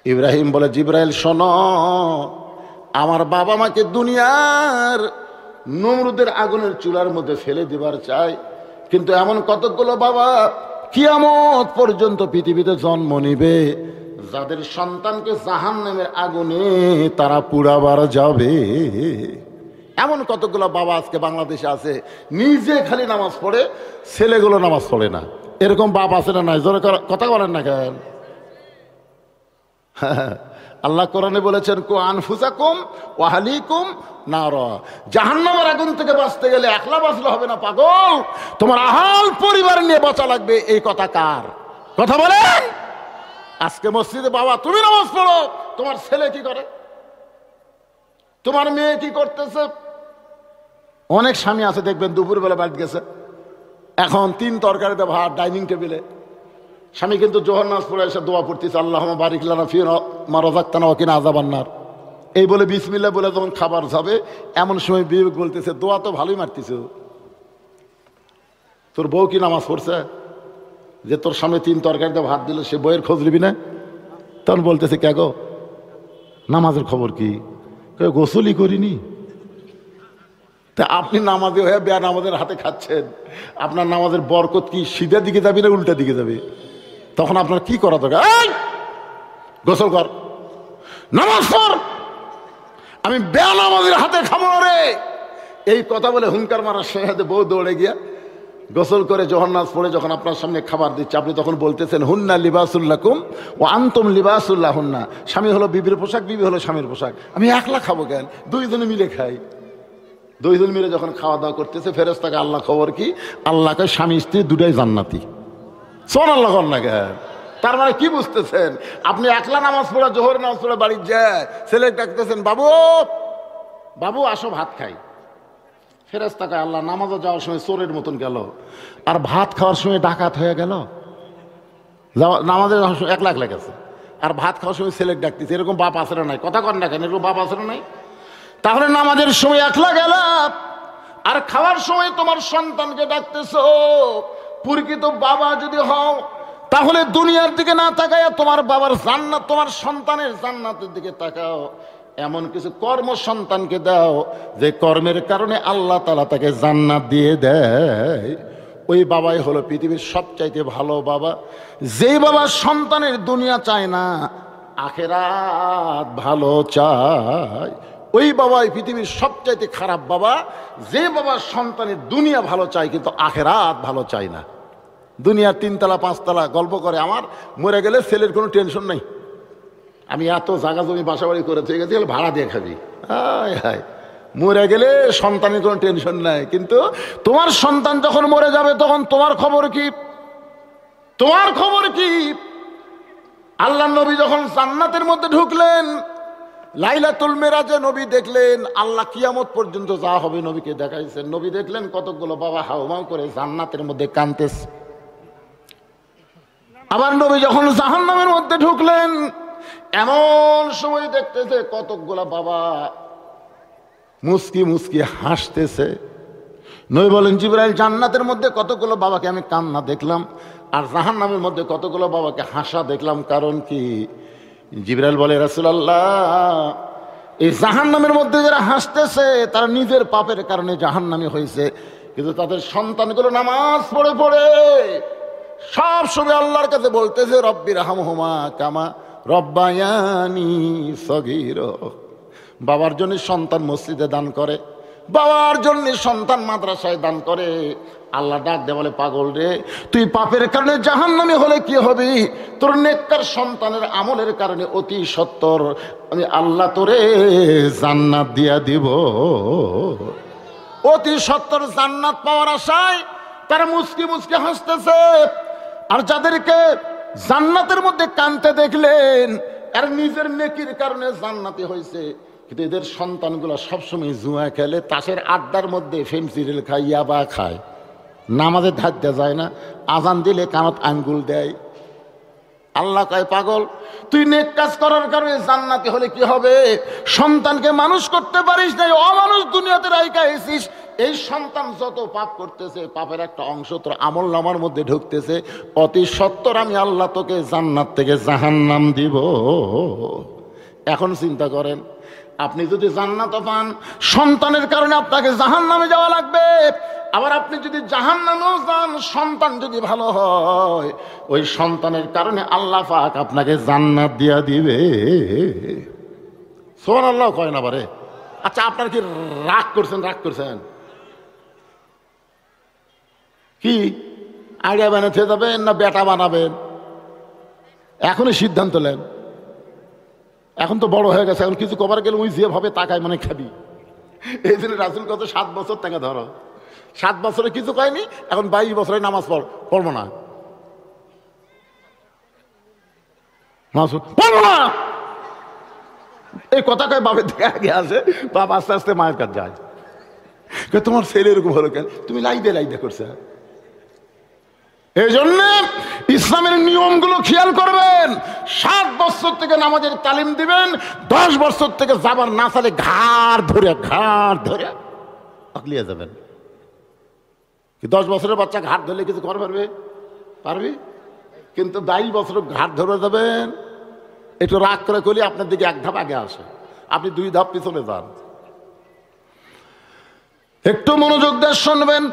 ইব্রাহিম বলে, জিব্রাইল শোনো, আমার বাবা মাকে দুনিয়ার নমরুদের আগুনের চুলার মধ্যে ফেলে দিবার চাই, কিন্তু এমন কতগুলো বাবা কিয়ামত পর্যন্ত পৃথিবীতে জন্ম নিবে যাদের সন্তানকে জাহান্নামের আগুনে তারা পুড়াবার যাবে। এমন কতগুলো বাবা আজকে বাংলাদেশে আছে, নিজে খালি নামাজ পড়ে, ছেলেগুলো নামাজ পড়ে না। এরকম বাপ আছে না নাই? জোরে কথা বলেন না কেন? আল্লাহ কোরআনে বলেছেন, কু আনফুসাকুম ওয়া আহলিকুম নারা, জাহান্নামের আগুন থেকে বাঁচতে গেলে একলা বাঁচলে হবে না পাগল, তোমার আহাল পরিবার নিয়ে বাঁচা লাগবে। এই কথা কার কথা বলেন? আজকে মসজিদে বাবা তুমি নামাজ পড়ো, তোমার ছেলে কি করে, তোমার মেয়ে কি করতেছে? অনেক স্বামী আছে দেখবেন দুপুরবেলা বাড়ি গেছে, এখন 3 তরকারিতে ভাত ডাইনিং টেবিলে, স্বামী কিন্তু জোহর নামাজ পড়ে এসে দোয়া পড়তেছে, আল্লাহুম্মা বারিক লানা ফি মা রাযাকতানা ওয়া কিনা আযাবান নার, এই বলে বিসমিল্লাহ বলে যখন খাবার যাবে, এমন সময় বিবেক বলতেছে, দোয়া তো ভালোই মারতেছে, তোর বউ কি নামাজ পড়ছে যে তোর সামনে 3 তরকারিতে ভাত দিল, সে বইয়ের খোঁজ নিবি না? তখন বলতেছে, কে গো, নামাজের খবর কি? গোসলই করিনি। তা আপনি নামাজে হয়ে বেয়া নামাজের হাতে খাচ্ছেন, আপনার নামাজের বরকত কি সিধা দিকে যাবে না উল্টা দিকে যাবে? তখন আপনার কি করা দরকার? গোসল কর, নামাজ পড়, আমি বেয়া নামাজের হাতে খাবো না রে। এই কথা বলে হুঙ্কার মারার সাথে বউ দৌড়ে গিয়া গোসল করে জোহর নামাজ পড়ে যখন আপনার সামনে খাবার দিচ্ছে, আপনি তখন বলতেছেন, হুন্না লিবাসুল লাকুম ও আনতুম লিবাসুল লাহুন্না, স্বামী হলো বিবির পোশাক, বিবি হলো স্বামীর পোশাক, আমি একলা খাবো কেন? 2 জনে মিলে খাই। 2 জন মিলে যখন খাওয়া দাওয়া করতেছে, ফেরেশতাকে আল্লাহ খবর কি, আল্লাহকে স্বামী স্ত্রী দুটাই জান্নাতি। সুবহানাল্লাহ না কেন? তার মানে কি বুঝতেছেন? আপনি একলা নামাজ পড়া, জোহর নামাজ পড়ে বাড়ি যায়, ছেলে ডাকতেছেন, বাবু বাবু আসো ভাত খাই। ফেরেশতাকে আল্লাহ নামাজে যাওয়ার সময় চোরের মতন গেল, আর ভাত খাওয়ার সময় ডাকাত হয়ে গেল। নামাজে যাওয়ার সময় একলা একলা গেছে, আর ভাত খাওয়ার সময় ছেলে ডাকতেছে। এরকম বাপ আছে না নাই? কথা কর না কেন? এরকম বাপ আছে না নাই? তাহলে নামাজের সময় একলা গেল, আর খাওয়ার সময় তোমার সন্তানকে ডাকতেছো। প্রকৃত বাবা যদি হও, তাহলে দুনিয়ার দিকে না তাকায় তোমার বাবার জান্নাত, তোমার সন্তানের জান্নাতের দিকে তাকাও। এমন কিছু কর্ম সন্তানকে দাও যে কর্মের কারণে আল্লাহ তাআলা তাকে জান্নাত দিয়ে দেয়। ওই বাবাই হলো পৃথিবীর সবচাইতে ভালো বাবা। যেই বাবা সন্তানের দুনিয়া চায় না, আখেরাত ভালো চায়, ওই বাবাই পৃথিবীর সবচাইতে খারাপ বাবা। যে বাবা সন্তানের দুনিয়া ভালো চায় কিন্তু আখেরাত ভালো চায় না। দুনিয়ার 3 তলা 5 তলা গল্প করে, আমার মরে গেলে ছেলের কোনো টেনশন নাই, আমি এত জায়গা জমি বাসা বাড়ি করে থেকে গেছি, ভাড়া দিয়ে খাবি। হায় হায়, মরে গেলে সন্তানের কোনো টেনশন নাই, কিন্তু তোমার সন্তান যখন মরে যাবে তখন তোমার খবর কি? তোমার খবর কি? আল্লাহ নবী যখন জান্নাতের মধ্যে ঢুকলেন, লাইলাতুল মেরাজে নবী দেখলেন আল্লাহ কিয়ামত পর্যন্ত যা হবে নবীকে দেখাইছেন। নবী দেখলেন কতগুলো বাবা হাউমাউ করে জান্নাতের মধ্যে কাঁদতেছে। আবার নবী যখন জাহান্নামের মধ্যে ঢুকলেন, এমন সময় দেখতেছে কতগুলো বাবা মুস্কি মুস্কি হাসতেছে। নবী বলেন, জিবরাইল, জান্নাতের মধ্যে কতগুলো বাবাকে আমি কান্না দেখলাম, আর জাহান্নামের মধ্যে কতগুলো বাবাকে হাসা দেখলাম, কারণ কি? জিবরাইল বলে, রাসূলুল্লাহ, এই জাহান্নামের মধ্যে যারা হাসতেছে তারা নিজের পাপের কারণে জাহান্নামী হয়েছে, কিন্তু তাদের সন্তানগুলো নামাজ পড়ে পড়ে সব সময় আল্লাহর কাছে বলতেছে, রব্বির হামহুমা কামা রব্বায়ানি সগীরা। বাবার জন্য সন্তান মসজিদে দান করে, বাবার জন্য সন্তান মাদ্রাসায় দান করে। আল্লাহ ডাক দে বলে, পাগল রে, তুই পাপের কারণে জাহান্নামী হলে কি হবি? তোর নেককার সন্তানের আমলের কারণে অতি সত্বর আমি আল্লাহ তোরে জান্নাত দিয়া দিব। অতি সত্বর জান্নাত পাওয়ার আশায় তারা মুস্কি মুস্কি হাসতেছে। আর যাদেরকে জান্নাতের মধ্যে কাঁদতে দেখলেন, আর নিজের নেকির কারণে জান্নাতি হয়েছে, কিন্তু এদের সন্তানগুলো সবসময় জুয়া খেলে, তাসের আড্ডার মধ্যে ফেমসিরিল খায়, ইয়াবা খায়, নামাজে ধারতে যায় না, আজান দিলে কানত আঙ্গুল দেয়। আল্লাহ কয়, পাগল, তুই নেক কাজ করার কারণে জান্নাতি হলে কি হবে? সন্তানকে মানুষ করতে পারিস নাই, অমানুষ দুনিয়াতে রাইখা এসিস, এই সন্তান যত পাপ করতেছে, পাপের একটা অংশ তোর আমল নামার মধ্যে ঢুকতেছে, অতি সত্বর আমি আল্লাহ তোকে জান্নাত থেকে জাহান্নাম দিব। এখন চিন্তা করেন, আপনি যদি জান্নাত পান, সন্তানের কারণে আপনাকে জাহান্নামে যাওয়া লাগবে। আবার আপনি যদি জাহান্নামেও যান, সন্তান যদি ভালো হয়, ওই সন্তানের কারণে আল্লাহ পাক আপনাকে জান্নাত দিয়া দিবে। সুবহানাল্লাহ কয় না বারে? আচ্ছা, আপনার কি রাগ করছেন? কি আইডিয়া বানাতে যাবেন না বেটা বানাবেন? এখনই সিদ্ধান্ত নেন। এখন তো বড় হয়ে গেছে, এখন কিছু কবার গেলে ওই যেভাবে তাকায় মানে খাবি। এই জন্য রাসূল কত 7 বছর টাকা ধরো, 7 বছরে কিছু কয়নি, এখন 22 বছরে নামাজ পড়বো না, পড়বো না, এই কথা কয় বাপের দিকে আগে আসে, বাপ আস্তে আস্তে মায়ের কাছে যায়। তোমার ছেলে এরকম হলো কেন? তুমি লাইদে করছে। এই জন্য ইসলামের নিয়মগুলো খেয়াল করবেন। 7 বছর থেকে নামাজের তালিম দিবেন, 10 বছর থেকে যাবার না চালে ঘাড় ধরে আগলিয়ে যাবেন। কি 10 বছরের বাচ্চা ঘাট ধরলে কিছু করে পারবি? কিন্তু 22 বছর ঘাট ধরে যাবেন, একটু রাগ করে করলে আপনার দিকে 1 ধাপ আগে আসে, আপনি 2 ধাপ পিছনে যান। একটু মনোযোগ দিয়ে শুনবেন।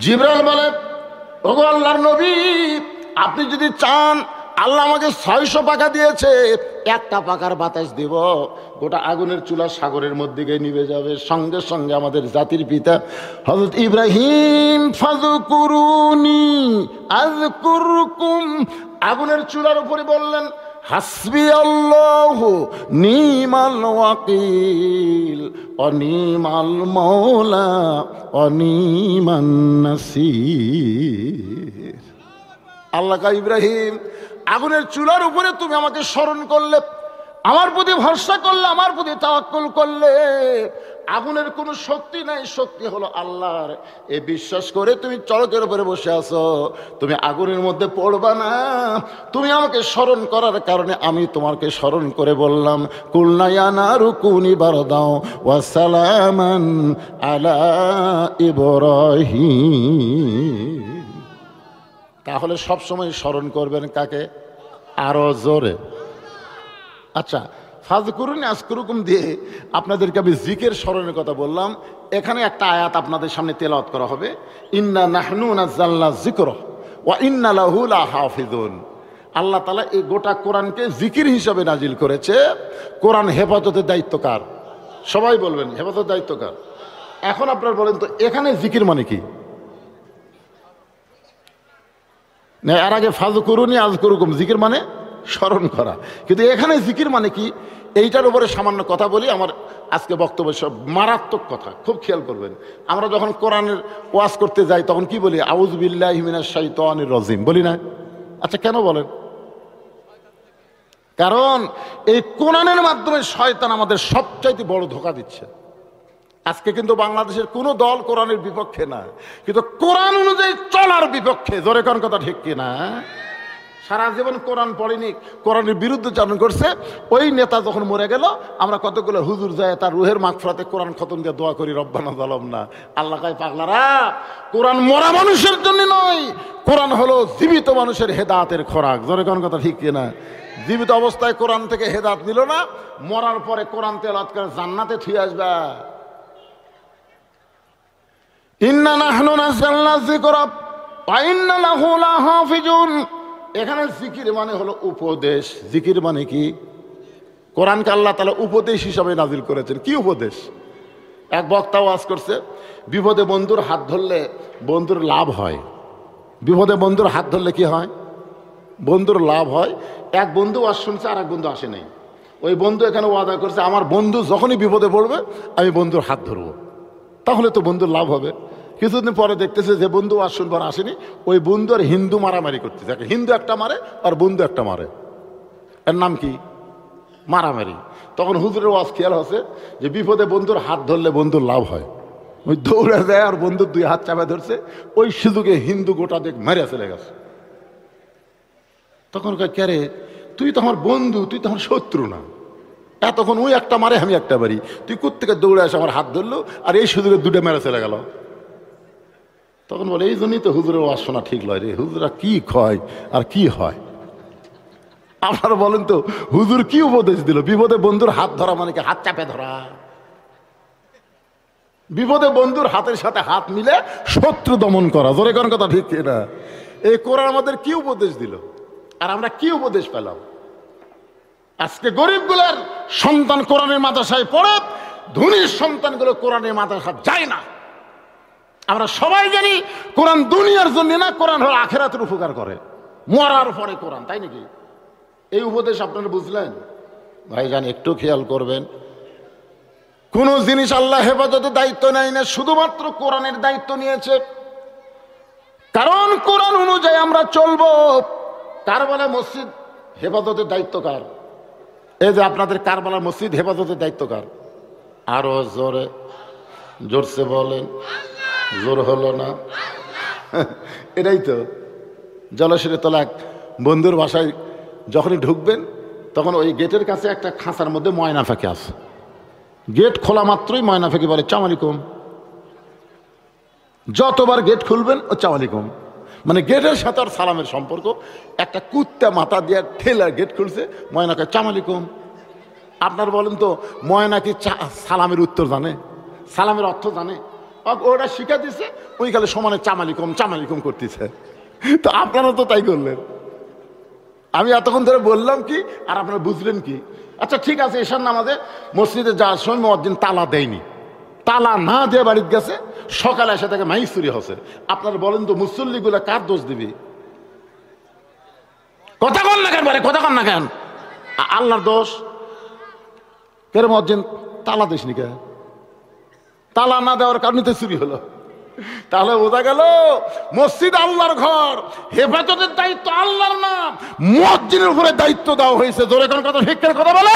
জিবরাইল বলে, ওগো আল্লাহর নবী, আপনি যদি চান, আল্লাহ আমাকে 600 পাকা দিয়েছে, 1টা পাকার বাতাস দিব, গোটা আগুনের চুলা সাগরের মধ্যে গিয়ে নিভে যাবে। সঙ্গে সঙ্গে আমাদের জাতির পিতা হযরত ইব্রাহিম, ফাযকুরুনি আযকুরকুম, আগুনের চুলার উপরে বললেন, হাসবি আল্লাহু নিমাল ওয়াকিল অনিমাল মাওলা অনিমান নাসির। আল্লাহ কা ইব্রাহিম, আগুনের চুলার উপরে তুমি আমাকে স্মরণ করলে, আমার প্রতি ভরসা করলে, আমার প্রতি তাওয়াক্কুল করলে, আগুনের কোনো শক্তি নাই, শক্তি হলো আল্লাহর। এই বিশ্বাস করে তুমি চড়কের উপরে বসে আছো, তুমি আগুনের মধ্যে পড়বা না। তুমি আমাকে স্মরণ করার কারণে আমি তোমাকে স্মরণ করে বললাম, কুলনা ইয়া নারু কুনি বারদাও ওয়া সালামান আলা ইব্রাহিম। তাহলে সব সময় স্মরণ করবেন কাকে? আরো জোরে। আচ্ছা, ফাযকুরুনি আযকুরকুম দিয়ে আপনাদেরকে আমি জিকির স্মরণের কথা বললাম। এখানে একটা আয়াত আপনাদের সামনে তেলাওয়াত করা হবে, ইন্না নাহনু নাযালনা যিকরা ওয়া ইন্না লাহু লাহাফিজুন। আল্লাহ তাআলা এই গোটা কোরআনকে জিকির হিসাবে নাজিল করেছে। কোরআন হেফাজতের দায়িত্ব কার? সবাই বলবেন হেফাজতের দায়িত্ব কার? এখন আপনারা বলেন তো, এখানে জিকির মানে কি? না, এর আগে ফাযকুরুনি আযকুরকুম, জিকির মানে স্মরণ করা, কিন্তু এখানে জিকির মানে কি? এইটার উপরে সামান্য কথা বলি। আমার আজকে বক্তব্য সব মারাত্মক কথা, খুব খেয়াল করবেন। আমরা যখন কোরআনের ওয়াজ করতে যাই তখন কি বলি? আউযু বিল্লাহি মিনাশ শাইতানির রাজিম বলি না? আচ্ছা, কেন বলেন? কারণ এই কোরআনের মাধ্যমে শয়তান আমাদের সবচাইতে বড় ধোঁকা দিচ্ছে। আজকে কিন্তু বাংলাদেশের কোনো দল কোরআনের বিপক্ষে না, কিন্তু কোরআন অনুযায়ী চলার বিপক্ষে। জোরে কোন কথা ঠিক কিনা? সারা জীবন কোরআন পড়েনি, কোরআনের বিরুদ্ধে চারণ করছে। ওই নেতা যখন মরে গেল, আমরা কতগুলো হুজুর যায় তার রুহের মাগফিরাতে কোরআন খতম দিয়ে দোয়া করি, রব্বানা যালামনা। আল্লাহ কয়, পাগলারা, কোরআন মরা মানুষের জন্য নয়, কোরআন হলো জীবিত মানুষের হেদায়েতের খোরাক। জোরে কোন কথা ঠিক কিনা? জীবিত অবস্থায় কোরআন থেকে হেদায়েত নিল না, মরার পরে কোরআন তেলাওয়াত করে জান্নাতে থুয়ে আসবে। ইন্না নাহনু নাযালনা যিকরা ওয়া ইন্না লাহু লাহাফিজুন। এখানে জিকির মানে হলো উপদেশ। জিকির মানে কি? কোরআনকে আল্লাহ তাআলা উপদেশ হিসাবে নাজিল করেছেন। কি উপদেশ? এক বক্তা ওয়াজ করছে, বিপদে বন্ধুর হাত ধরলে বন্ধুর লাভ হয়। বিপদে বন্ধুর হাত ধরলে কি হয়? বন্ধুর লাভ হয়। এক বন্ধু ওয়াজ শুনছে, আর এক বন্ধু আসে নাই। ওই বন্ধু এখানে ওয়াদা করছে, আমার বন্ধু যখনই বিপদে পড়বে আমি বন্ধুর হাত ধরবো, তাহলে তো বন্ধুর লাভ হবে। কিছুদিন পরে দেখতেছে যে বন্ধু ওয়াজ শুনবার আসেনি, ওই বন্ধু আর হিন্দু মারামারি করতেছে। হিন্দু একটা মারে আর বন্ধু একটা মারে, এর নাম কি? মারামারি। তখন হুজুরের ওয়াজ খেয়াল হচ্ছে যে বিপদে বন্ধুর হাত ধরলে বন্ধুর লাভ হয়। ওই দৌড়ে যায় আর বন্ধুর 2 হাত চাপা ধরছে, ওই সুযোগে হিন্দু গোটা দেখ মেরে চলে গেছে। তখন কয়, কে রে, তুই তো আমার বন্ধু, তুই তো আমার শত্রু না। এতক্ষণ ওই একটা মারে, আমি একটা মারি, তুই কোত্থেকে দৌড়ে আসে আমার হাত ধরলো, আর এই সুযোগে দুটো মেরে চলে গেল। তখন বলে এই জন্যই তো হুজুরের ওয়াজ শোনা ঠিক লয় রে, হুজুরা কি খয় আর কি হয়। আপনারা বলেন তো হুজুর কি উপদেশ দিল? বিপদে বন্ধুর হাত ধরা মানে কি হাত চাপে ধরা? বিপদে বন্ধুর হাতের সাথে হাত মিলে শত্রু দমন করা, জোরে কোন কথা ঠিক না? এই কোরআন আমাদের কি উপদেশ দিল, আর আমরা কি উপদেশ পেলাম? আজকে গরিবগুলোর সন্তান কোরআনের মাদ্রাসায় পড়ে, ধনীর সন্তানগুলো কোরআনের মাদ্রাসা যায় না। আমরা সবাই জানি কোরআন দুনিয়ার জন্য না, কোরআন হলো আখিরাতের উপকার করে, মরার পরে কোরআন, তাই নাকি? এই উপদেশ আপনারা বুঝলেন? ভাইজান একটু খেয়াল করবেন, কোন জিনিস আল্লাহ হেফাজতের দায়িত্ব নেয় না, শুধুমাত্র কোরআনের দায়িত্ব নিয়েছে। কারণ কোরআন অনুযায়ী আমরা চলবো। কারবালা মসজিদ হেফাজতের দায়িত্ব কার? এই যে আপনাদের কারবালা মসজিদ হেফাজতের দায়িত্ব কার? আরো জোরে, জোরসে বলেন, জোর হলো না? এটাই তো। জলসিরে তোলা এক বন্ধুর বাসায় যখনই ঢুকবেন, তখন ওই গেটের কাছে একটা খাঁচার মধ্যে ময়না ফাঁকি আছে। গেট খোলা মাত্রই ময়না ফাঁকি বলে চাম আলাইকুম। যতবার গেট খুলবেন ও চাম আলাইকুম, মানে গেটের সাথে আর সালামের সম্পর্ক। একটা কুত্তা মাথা দিয়ে ঠেলা গেট খুলছে, ময়নাকে চাম আলাইকুম। আপনার বলেন তো ময়না কি সালামের উত্তর জানে, সালামের অর্থ জানে? ওটা শিখা দিছে, ওই খালে সমানে চাম আলাইকুম করতেছে। তো আপনারা তো তাই করলেন। আমি এতক্ষণ ধরে বললাম কি আর আপনারা বুঝলেন কি? আচ্ছা ঠিক আছে, এশার নামাজে মসজিদে যাওয়ার সময় মুয়াজ্জিন তালা দেয়নি, তালা না দিয়ে বাড়িতে গেছে, সকালে এসে তাকে মাইক চুরি হচ্ছে। আপনারা বলেন তো মুসল্লিগুলা কার দোষ দিবি? কথা কন না কেন, কথা কন না কেন? আল্লাহর দোষ। কেন মুয়াজ্জিন তালা দিসনি কে? তালা না দেওয়ার কারণে তো চুরি হলো। তাহলে বোঝা গেল মসজিদ আল্লাহর ঘর, হেফাজতের দায়িত্ব আল্লাহর নাম, মুয়াজ্জিনের উপরে দায়িত্ব দেওয়া হয়েছে। জোরে কোন কথা ঠিক কথা বলে?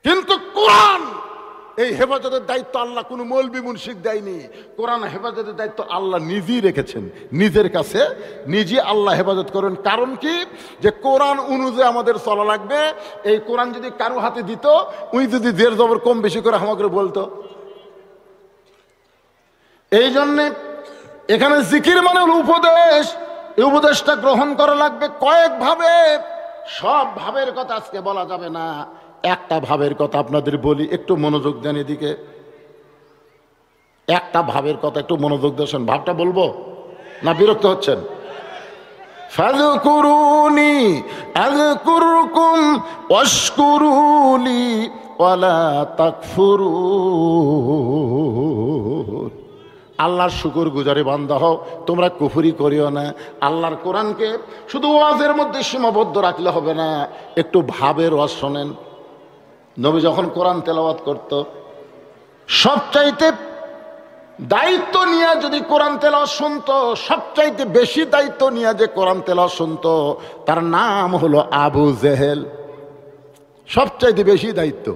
কিন্তু কোরআন এই হেফাজতের দায়িত্ব আল্লাহ কোনো মৌলবি মুনশিক দেয়নি। কোরআন হেফাজতের দায়িত্ব আল্লাহ নিজেই রেখেছেন, নিজের কাছে নিজে আল্লাহ হেফাজত করেন। কারণ কি? যে কোরআন অনুযায়ী আমাদের চলা লাগবে। এই কোরআন যদি কারো হাতে দিত, উই যদি জের জবর কম বেশি করে আমাকে বলতো। এই জন্যে এখানে জিকির মানে উপদেশ, এই উপদেশটা গ্রহণ করা লাগবে কয়েক ভাবে। সব ভাবের কথা আজকে বলা যাবে না, একটা ভাবের কথা আপনাদের বলি, একটু মনোযোগ দেন এদিকে। একটা ভাবের কথা একটু মনোযোগ দেন। ভাবটা বলবো না বিরক্ত হচ্ছেন? ফাযকুরুনি আযকুরকুম ওয়াশকুরুলি ওয়ালা তাকফুরুন। আল্লাহর শুকর গুজারি বান্দা হও, তোমরা কুফরি করিও না। আল্লাহর কোরআনকে শুধু ওয়াজের মধ্যে সীমাবদ্ধ রাখলে হবে না, একটু ভাবের ওয়াজ শোনেন। নবী যখন কোরআন তেলাওয়াত করত, সবচাইতে দায়িত্ব নিয়ে যদি কোরআন তেলাওয়াত শুনতো, সবচাইতে বেশি দায়িত্ব নিয়ে যে কোরআন তেলাওয়াত শুনতো, তার নাম হলো আবু জেহেল। সবচাইতে বেশি দায়িত্ব।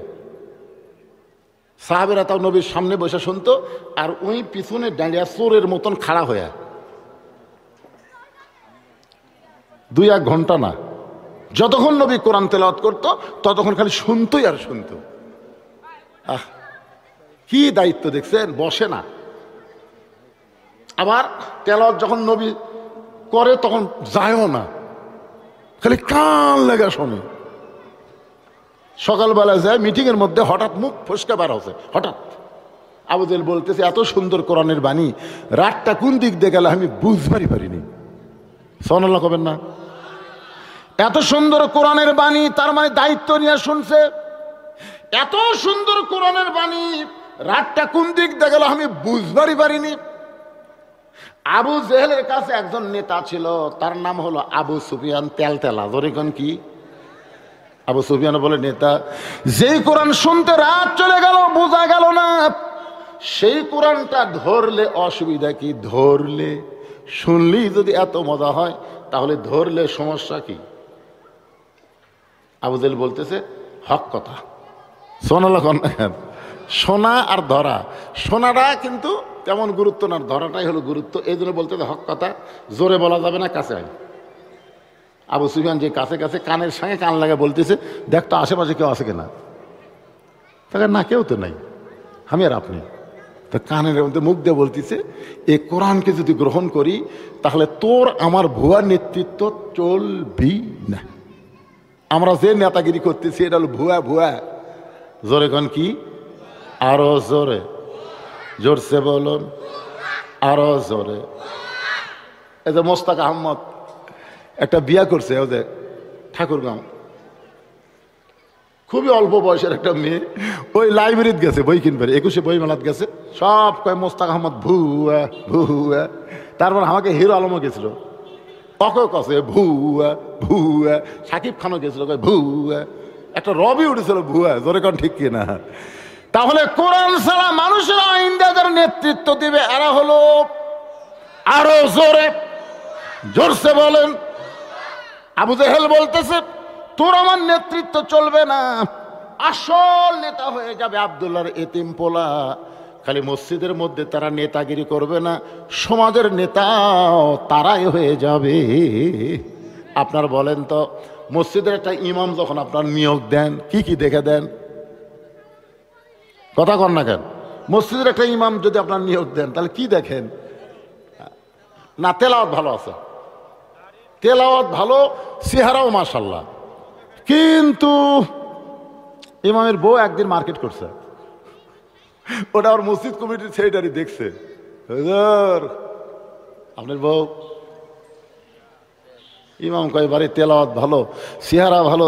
সাহাবেরা তাও নবীর সামনে বসে শুনতো, আর ওই পিছনে দাঁড়িয়ে চোরের মতন খাড়া হয়ে 2-1 ঘন্টা না, যতক্ষণ নবী কোরআন তেলাওয়াত করতো ততক্ষণ খালি শুনতোই আর শুনতো। আহ, কি দায়িত্ব দেখছেন! বসে না। আবার তেলাওয়াত যখন নবী করে তখন যায়ও না, খালি কান লাগা শোনে। সকালবেলা যায় মিটিংয়ের মধ্যে, হঠাৎ মুখ ফসকে বার হচ্ছে। হঠাৎ আবু জেহেল বলতেছে, এত সুন্দর কোরআনের বাণী, রাতটা কোন দিক দিয়ে গেল আমি বুঝবারই পারিনি। সুবহানাল্লাহ কবেন না? এত সুন্দর কোরআনের বাণী, তার মানে দায়িত্ব নিয়ে শুনছে। এত সুন্দর কোরআনের বাণী, রাতটা কোন দিক দিয়ে গেল আমি বুঝবারই পারিনি। আবু জেহেলের কাছে একজন নেতা ছিল, তার নাম হলো আবু সুফিয়ান তেলতেলা। ধরেন কি? আবু সুফিয়ান বলে, নেতা, যেই কোরআন শুনতে রাত চলে গেল, বোঝা গেল না, সেই কোরআনটা ধরলে অসুবিধা কি? ধরলে শুনলেই যদি এত মজা হয়, তাহলে ধরলে সমস্যা কি? আবু জেহেল বলতেছে, হক কথা। শোনা আর ধরা, শোনাটা কিন্তু তেমন গুরুত্ব না, ধরাটাই হলো গুরুত্ব। এই জন্য বলতে হক কথা, জোরে বলা যাবে না, কাছে হয়। আবু সুফিয়ান যে কাছে কাছে কানের সঙ্গে কান লাগা বলতেছে, দেখ তো আশেপাশে কেউ আছে কিনা। তাকে না, কেউ তো নাই, আমি আর আপনি। তো কানের মধ্যে মুখ দিয়ে বলতেছে, এই কোরআনকে যদি গ্রহণ করি তাহলে তোর আমার ভুয়া নেতৃত্ব চলবি না। আমরা যে নেতাগিরি করতেছি এটা হলো ভুয়া ভুয়া। জোরে কন কি? আরো জোরে, জোরসে বলুন, আরো জোরে। এই যে মোস্তাক আহমদ একটা বিয়া করছে ওদের ঠাকুরগাঁও, খুবই অল্প বয়সের একটা মেয়ে। ওই লাইব্রেরিতে গেছে বই কিনবে, 21শে বই মেলাত গেছে, সব কয় মোস্তাক আহমদ ভুয়া ভুয়া। তারপর আমাকে হিরো আলমও গেছিল, অকে কছে ভুয়া ভুয়া। সাকিব খানও গেছিল কয় ভুয়া। একটা রবি উঠেছিল ভুয়া। জোরে কন ঠিক কিনা? তাহলে কোরআন ছাড়া মানুষের আইন দিয়ে যারা নেতৃত্ব দিবে এরা হলো, আরো জোরে, জোরসে বলেন। আবু জেহেল বলতেছে, তোর আমার নেতৃত্ব চলবে না, আসল নেতা হয়ে যাবে আব্দুল্লাহর এতিম পোলা। খালি মসজিদের মধ্যে তারা নেতাগিরি করবে না, সমাজের নেতাও তারাই হয়ে যাবে। আপনার বলেন তো, মসজিদের একটা ইমাম যখন আপনার নিয়োগ দেন কি কি দেখে দেন? কথা কন না কেন? মসজিদের একটা ইমাম যদি আপনার নিয়োগ দেন তাহলে কি দেখেন? না, তেলাওয়াত ভালো আছে, তেলাওয়াত ভালো, চেহারাও মাশাআল্লাহ, কিন্তু ইমামের বউ একদিন মার্কেট করছে, ওটা আমার মসজিদ কমিটির সেক্রেটারি দেখছে। আপনার বউ, ইমাম কয়বারে তেলাওয়াত ভালো, চেহারা ভালো,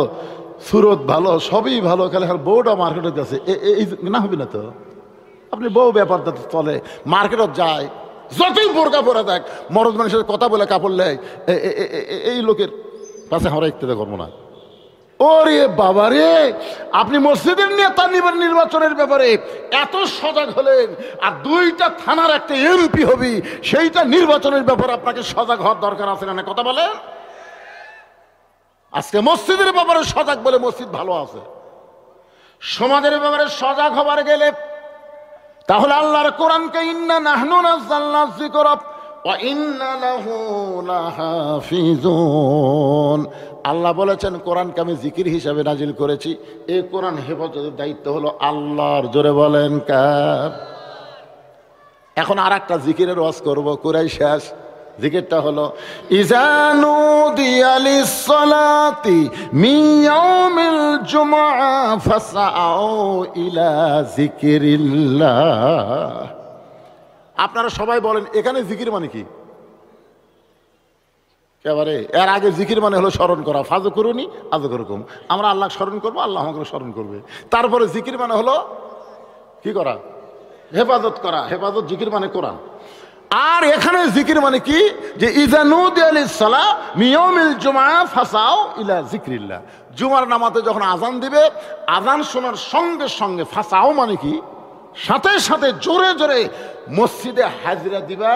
সুরত ভালো, সবই ভালো, খালি বউটা মার্কেটে গেছে, এই না হবে না তো। আপনি বউ ব্যাপারটা চলে, মার্কেটত যায়, যতই বোরকা পরে দেখ, মরদ মানুষের কথা বলে কাপড় লেয়, এই লোকের পাশে আমরা একটু করবো না। ওরে বাবা রে, আপনি মসজিদের নেতা নিবেন নির্বাচনের ব্যাপারে এত সজাগ হলেন, আর 2টা থানার একটা এমপি হবি, সেইটা নির্বাচনের ব্যাপারে আপনাকে সজাগ হওয়ার দরকার আছে না? কথা বলেন। আজকে মসজিদের ব্যাপারে সজাগ বলে মসজিদ ভালো আছে, সমাজের ব্যাপারে সজাগ হবার গেলে তাহলে আল্লাহর কোরআনকে ইন্না নাহনু নাযালনা যিকরা ওয়া ইন্না লাহু লাহাফিজুন, আল্লাহ বলেছেন কোরআনকে আমি জিকির হিসাবে নাজিল করেছি। এই কোরআন হেফাজতের দায়িত্ব হলো আল্লাহর। জোরে বলেন কার? এখন আর একটা জিকিরের ওয়াজ করব, কুরাই শেষ। জিকিরটা হলো ইযা নুদিয়া লিস-সালাতি মিন ইয়াউমিল জুমআ ফাসআউ ইলা যিকিরিল্লাহ। আপনারা সবাই বলেন এখানে জিকির মানে কি? একেবারে এর আগে জিকির মানে হলো স্মরণ করা, ফাজ করুনি আজ করুম, আমরা আল্লাহ স্মরণ করবো, আল্লাহ আমাকে স্মরণ করবে। তারপরে জিকির মানে হলো কি করা? হেফাজত করা। হেফাজত জিকির মানে কোরআন। আর এখানে জিকির মানে কি? যে ইযা নুদিয়া লিস-সালাহ মিন ইয়াউমিল জুমআ ফাসাউ ইলা যিকরিল্লাহ, জুমার নামাজে যখন আজান দিবে, আজান শোনার সঙ্গে সঙ্গে, ফাসাও মানে কি? সাথে সাথে জোরে জোরে মসজিদে হাজিরা দিবা।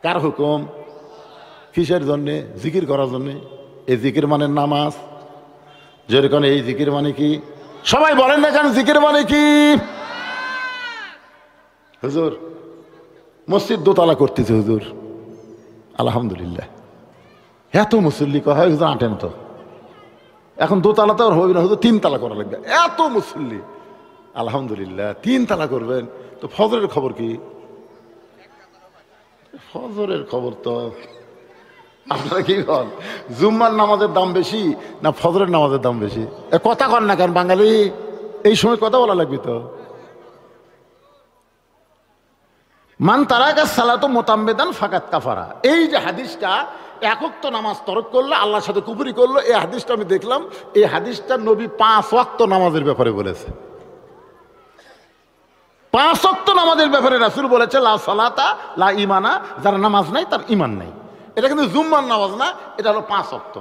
কার হুকুম? কিসের জন্যে? জিকির করার জন্যে। এই জিকির মানে নামাজ। যেরকম এই জিকির মানে কি? সবাই বলেন না কেন জিকির মানে কি? হুজুর মসজিদ দোতলা করতেছে, হুজুর আলহামদুলিল্লাহ, এত মুসল্লি হয় হুজুর আটেন তো, এখন দোতলাতে আর হবে না হুজুর, 3 তালা করা লাগবে, এত মুসল্লি। আলহামদুলিল্লাহ 3 তালা করবেন তো ফজরের খবর কি? ফজরের খবর তো আপনারা কি বল, জুম্মার নামাজের দাম বেশি না ফজরের নামাজের দাম বেশি? কথা কন না কেন বাঙালি? এই সময় কথা বলা লাগবে তো। মান তারাকা সালাতু মুতাম্মিদান ফাকাত কাফারা, এই যে হাদিসটা, একক তো নামাজ তরক করলো, আল্লাহর সাথে কুফরি করলো, এই হাদিসটা আমি দেখলাম, এই হাদিসটা নবী 5 ওয়াক্ত নামাজের ব্যাপারে বলেছে। 5 ওয়াক্ত নামাজের ব্যাপারে রাসূল বলেছে লা সালাতা লা ঈমানা, যার নামাজ নাই তার ঈমান নাই। এটা কিন্তু জুম্মার নামাজ না, এটা হলো 5 ওয়াক্ত।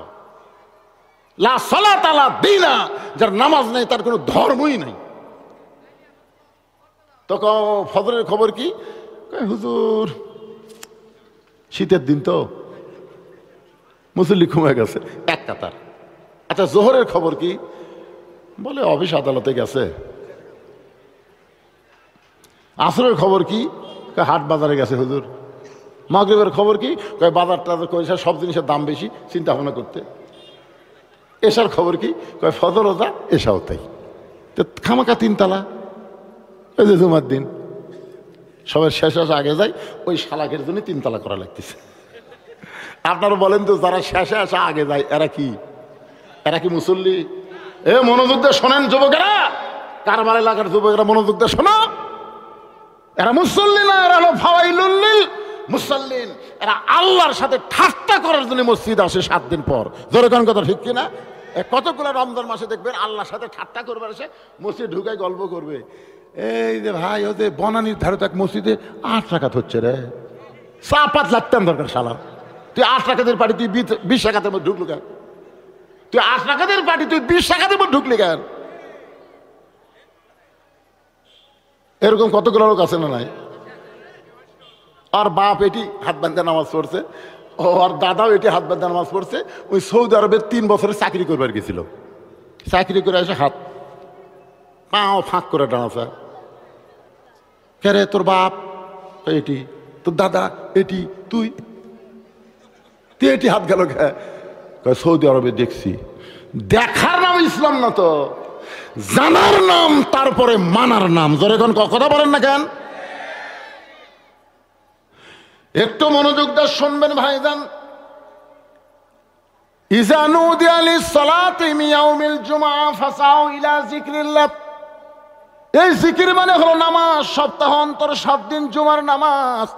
লা সালাতা লা দীনা, যার নামাজ নাই তার কোনো ধর্মই নাই। তখন ফজরের খবর কি? হুজুর শীতের দিন তো মুসল্লি ঘুমিয়ে গেছে এক কাতার। আচ্ছা জোহরের খবর কি? বলে অফিস আদালতে গেছে। আসরের খবর কি? হাট বাজারে গেছে হুজুর। মাগরিবের খবর কি? কয় বাজার টাজার করে সব জিনিসের দাম বেশি, চিন্তা ভাবনা করতে। এশার খবর কি? কয় ফজর রোজা, এশাও তাই। তো খামাকা তিনতলা, ওই যে জুমার দিন সবার শেষ আগে যায়, ওই শালাকের জন্য তিনতলা করা লাগতেছে। আপনারা বলেন তো, যারা শেষে আসা আগে যায় এরা কি? এরা কি মুসল্লি? এ মনোযোগ দিয়ে শোনেন যুবকেরা, কারবার এলাকার যুবকেরা মনোযোগ দিয়ে শোনো, এরা মুসল্লি না, এরা হলো ফাওয়াইলুল মুসাল্লিন। এরা আল্লাহর সাথে ঠাট্টা করার জন্য মসজিদ আসে 7 দিন পর। জোরে কোন কথা ঠিক কিনা? কতগুলো রমজান মাসে দেখবেন আল্লাহর সাথে ঠাট্টা করবে, এসে মসজিদ ঢুকায় গল্প করবে। এই যে ভাই, ও যে বনানীর ধারে এক মসজিদে 8 রাকাত হচ্ছে রে, 4-5 লাগতাম দরকার শালা। তুই 8 রাকাতের পার্টি তুই 20 রাকাতের মধ্যে ঢুকলো কেন? তুই 8 রাকাতের পার্টি তুই 20 রাকাতের মধ্যে ঢুকলি কেন? এরকম কতগুলো লোক আছে না নাই? আর বাপ এটি হাত বান্ধে নামাজ পড়ছে, আর দাদাও এটি হাত বান্ধে নামাজ পড়ছে। ওই সৌদি আরবের 3 বছরের চাকরি করবার গেছিল, চাকরি করে এসে হাত পাও ফাঁক করে ডানাছে। কে রে? তোর বাপ এটি, তোর দাদা এটি, তুই এটি হাত গেল কে? সৌদি আরবে দেখছি। দেখার নাম ইসলাম না তো, জানার নাম, তারপরে মানার নাম। জোরে কোন কথা বলেন না কেন? একটু মনোযোগ দিয়ে শুনবেন ভাইজান। ইযা নুদিয়া লিস-সালাতি মিন ইয়াউমিল জুমআ ফাসাউ ইলা যিকরিল্লাহ। এই জিকির মানে হলো নামাজ। সপ্তাহ অন্তর 7 দিন জুমার নামাজ।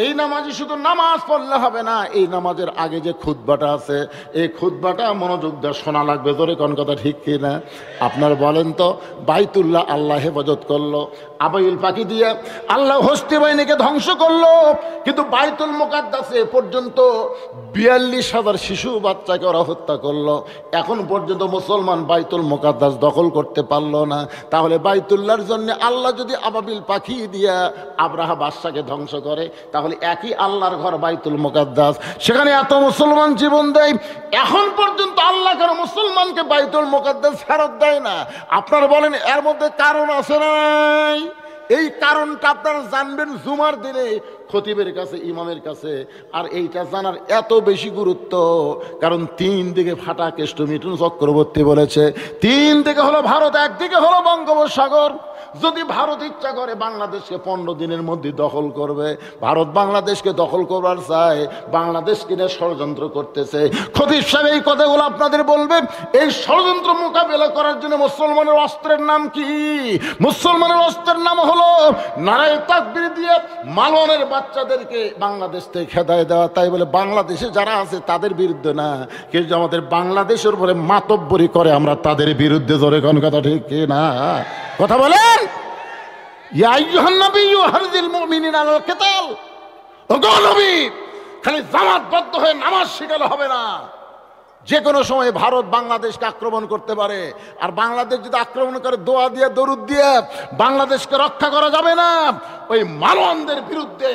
এই নামাজে শুধু নামাজ পড়লে হবে না, এই নামাজের আগে যে খুতবাটা আছে, এই খুতবাটা মনোযোগ দিয়ে শোনা লাগবে। জোরে কোন কথা ঠিক কিনা? আপনার বলেন তো, বাইতুল্লাহ আল্লাহ হেফাজত করলো, আবাইল পাখি দিয়ে আল্লাহ হস্তি বাহিনীকে ধ্বংস করলো, কিন্তু বাইতুল মুকাদ্দাসে পর্যন্ত 42,000 শিশু বাচ্চাকে ওরা হত্যা করলো। এখন পর্যন্ত মুসলমান বাইতুল মুকাদ্দাস দখল করতে পারলো না। তাহলে বাইতুল্লাহর জন্য আল্লাহ যদি আবাবিল পাখি দিয়া আব্রাহা বাদশাকে ধ্বংস করে, তাহলে একই আল্লাহর ঘর বাইতুল মুকাদ্দাস, সেখানে এত মুসলমান জীবন দেয়, এখন পর্যন্ত আল্লাহ কেন মুসলমানকে বাইতুল মুকাদ্দাস ফেরত দেয় না? আপনারা বলেন এর মধ্যে কারণ আছে নাই? এই কারণটা আপনারা জানবেন জুমার দিনে খতিবের কাছে, ইমামের কাছে। আর এইটা জানার এত বেশি গুরুত্ব, কারণ 3 দিকে ফাটা কেষ্ট মিঠুন চক্রবর্তী বলেছে, 3 দিকে হলো ভারত, একদিকে হলো বঙ্গোপসাগর। যদি ভারত ইচ্ছা করে বাংলাদেশকে 15 দিনের মধ্যে দখল করবে। ভারত বাংলাদেশকে দখল করবার চায়, বাংলাদেশ কিনে ষড়যন্ত্র করতেছে। খতিব সাহেব এই কথাগুলো আপনাদের বলবে। এই ষড়যন্ত্র মোকাবেলা করার জন্য মুসলমানের অস্ত্রের নাম কি? মুসলমানের অস্ত্রের নাম হলো নারায়ে তাকবীর দিয়ে মালওয়ানের বাচ্চাদেরকে বাংলাদেশ থেকে খেদায় দেওয়া। তাই বলে বাংলাদেশে যারা আছে তাদের বিরুদ্ধে না, কিন্তু আমাদের বাংলাদেশের উপরে মাতব্বরি করে আমরা তাদের বিরুদ্ধে। জোরে কোন কথা ঠিক কিনা? কথা বলেন। ইয়া আইয়ুহান নাবিয়্যু হারজিল মুমিনিনা আলাল কিতাল। ওগো নবী, খালি জামাতবদ্ধ হয়ে নামাজ শিখালে হবে না। যে কোনো সময় ভারত বাংলাদেশকে আক্রমণ করতে পারে, আর বাংলাদেশ যদি আক্রমণ করে দোয়া দিয়ে দরুদ দিয়ে বাংলাদেশকে রক্ষা করা যাবে না। ওই মালওয়ানদের বিরুদ্ধে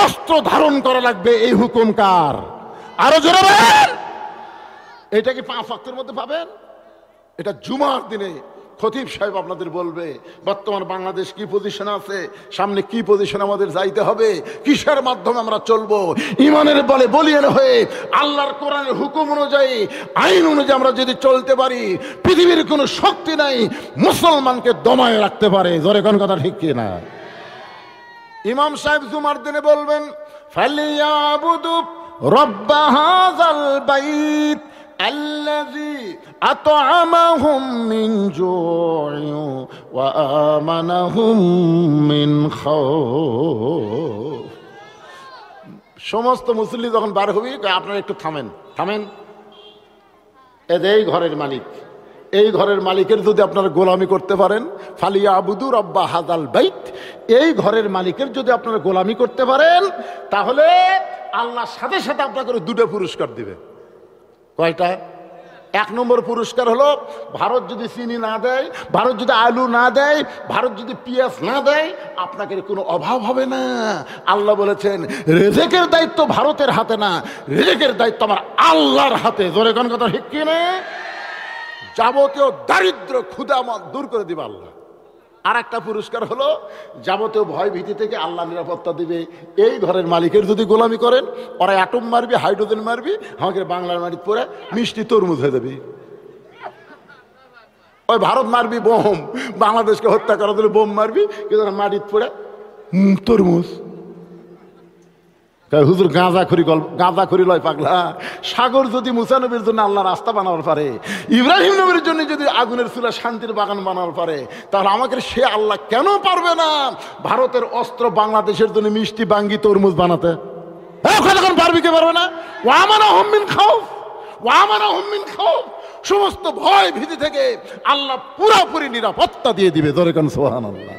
অস্ত্র ধারণ করা লাগবে। এই হুকুম কার? আরো জোরে বলেন। এটা কি 5 ওয়াক্তের মধ্যে পাবেন? এটা জুমার দিনে খতিব সাহেব আপনাদের বলবে বর্তমান বাংলাদেশ কি পজিশন আছে, সামনে কি পজিশন আমাদের যাইতে হবে, কিসের মাধ্যমে আমরা চলবো। ইমানের বলে বলিয়ান হয়ে আল্লাহর কোরআনের হুকুম অনুযায়ী, আইন অনুযায়ী আমরা যদি চলতে পারি, পৃথিবীর কোনো শক্তি নাই মুসলমানকে দমায় রাখতে পারে। জোরে কোন কথা ঠিক কিনা? ইমাম সাহেব জুমার দিনে বলবেন, ফালিয়াবুদু রব্ব হাযাল বাইত আল্লাযী আত'আমাহুম মিন জু'ইন ওয়া আমানাহুম মিন খাউফ। সমস্ত মুসল্লি যখন বার হবি, আপনারা একটু থামেন। এই ঘরের মালিক, এই ঘরের মালিকের যদি আপনারা গোলামি করতে পারেন, ফালিয়াবুদু রব্বা হাযাল বাইত, এই ঘরের মালিকের যদি আপনারা গোলামি করতে পারেন, তাহলে আল্লাহ সাথে সাথে আপনাকে 2টা পুরস্কার দিবে। কয়টা? 1 নম্বর পুরস্কার হলো, ভারত যদি চিনি না দেয়, ভারত যদি আলু না দেয়, ভারত যদি পেঁয়াজ না দেয়, আপনাকে কোনো অভাব হবে না। আল্লাহ বলেছেন রিজিকের দায়িত্ব ভারতের হাতে না, রিজিকের দায়িত্ব আমার আল্লাহর হাতে। জোরে কোন কথা ঠিক কিনা? যাবতীয় দারিদ্র ক্ষুধা দূর করে দিবে আল্লাহ। আর একটা পুরস্কার হলো যাবতীয় ভয় ভীতি থেকে আল্লাহ নিরাপত্তা দিবে। এই ঘরের মালিকের যদি গোলামি করেন, ওরা অ্যাটম মারবি, হাইড্রোজেন মারবি, আমাকে বাংলার মাটিতে পড়ে মিষ্টি তরমুজ হয়ে যাবে। ওই ভারত মারবি বোম, বাংলাদেশকে হত্যা করার জন্য বোম মারবি, কিন্তু মাটিতে পড়ে তরমুজ। হুজুর গাঁজাখড়ি লয় পাগলা। সাগর যদি মুসা নবীর জন্য আল্লাহ রাস্তা বানাবার পারে, ইব্রাহিম নবীর জন্য যদি আগুনের চুলা শান্তির বাগান বানাবার পারে, তাহলে আমাকে সে আল্লাহ কেন পারবে না ভারতের অস্ত্র বাংলাদেশের জন্য মিষ্টি বাঙ্গি তরমুজ বানাতে? কতক্ষণ পারবি, কে পারবে না? ওয়ামানা হুম্মিন খাউফ, ওয়ামানা হুম্মিন খাউফ, সমস্ত ভয় ভীতি থেকে আল্লাহ পুরোপুরি নিরাপত্তা দিয়ে দিবে। ধরে কেন সুবহানাল্লাহ।